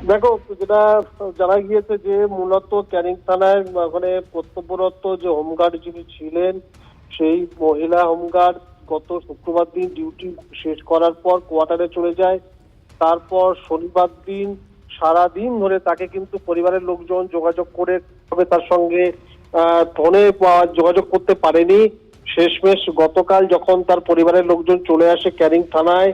দেখো, যেটা জানা গিয়েছে যে মূলত ক্যানিং থানায় ওখানে কর্তব্যরত যে হোমগার্ড যিনি ছিলেন, সেই মহিলা হোমগার্ড গত শুক্রবার দিন ডিউটি শেষ করার পর কোয়ার্টারে চলে যায়। তারপর শনিবার দিন সারাদিন ধরে তাকে কিন্তু পরিবারের লোকজন যোগাযোগ করে তবে তার সঙ্গে ফোনে যোগাযোগ করতে পারেনি। শেষমেশ গতকাল যখন তার পরিবারের লোকজন চলে আসে ক্যানিং থানায়,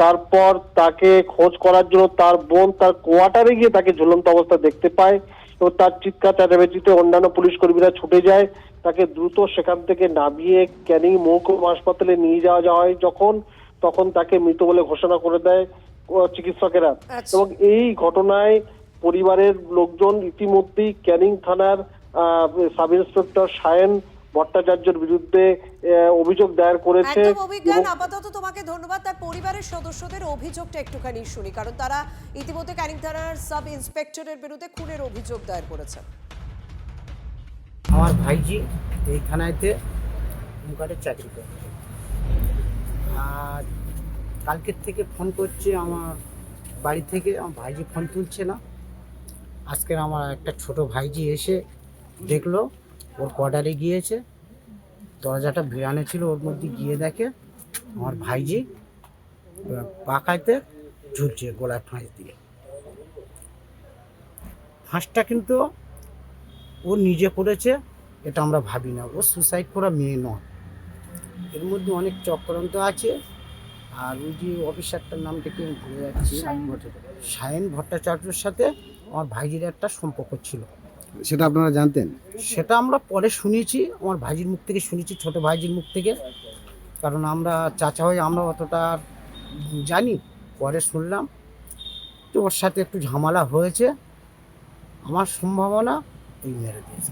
তারপর তাকে খোঁজ করার জন্য তার বোন তার কোয়ার্টারে গিয়ে তাকে ঝুলন্ত অবস্থা দেখতে পায় এবং তার চিৎকার চেঁচামেচিতে অন্যান্য পুলিশ কর্মীরা ছুটে যায়। তাকে দ্রুত সেখান থেকে নামিয়ে ক্যানিং মহকুমা হাসপাতালে নিয়ে যাওয়া হয়। তখন তাকে মৃত বলে ঘোষণা করে দেয় চিকিৎসকেরা। আচ্ছা। এবং এই ঘটনায় পরিবারের লোকজন ইতিমধ্যেই ক্যানিং থানার সাব ইন্সপেক্টর সায়ন ভট্টাচার্যের বিরুদ্ধে অভিযোগ দায়ের করেছে। একদম অভিজ্ঞান, আপাতত তোমাকে ধন্যবাদ। তার পরিবারের সদস্যদের অভিযোগটা একটুখানি শুনি, কারণ তারা ইতিমধ্যে ক্যানিং থানার সাব ইন্সপেক্টরের বিরুদ্ধে খুনের অভিযোগ দায়ের করেছেন। আমার ভাইজি এই থানাতে হোমগার্ডের চাকরি করে, আর কালকের থেকে ফোন করছে আমার বাড়ি থেকে। আমার ভাইজি ফোন তুলছে না। আজকের আমার একটা ছোট ভাইজি এসে দেখলো ওর কোয়ার্টারে গিয়েছে, দরজাটা বেরানো ছিল, ওর মধ্যে গিয়ে দেখে আমার ভাইজি পাকাইতে ঝুলছে গলায় ফাঁস দিয়ে। ফাঁসটা কিন্তু ও নিজে করেছে এটা আমরা ভাবি না, ও সুসাইড করা মেয়ে নয়। এর মধ্যে অনেক চক্রান্ত আছে। আর ওই যে অফিসারটার নামটা কি ভুলে যাচ্ছি, সায়ন ভট্টাচার্যের সাথে আমার ভাইজির একটা সম্পর্ক ছিল। সেটা আপনারা জানতেন? সেটা আমরা পরে শুনেছি, আমার ভাইজির মুখ থেকে শুনেছি, ছোট ভাইজির মুখ থেকে। কারণ আমরা চাচা হয়ে আমরা অতটা জানি, পরে শুনলাম তো ওর সাথে একটু ঝামেলা হয়েছে। আমার সম্ভাবনা ওই মেরে দিয়েছে।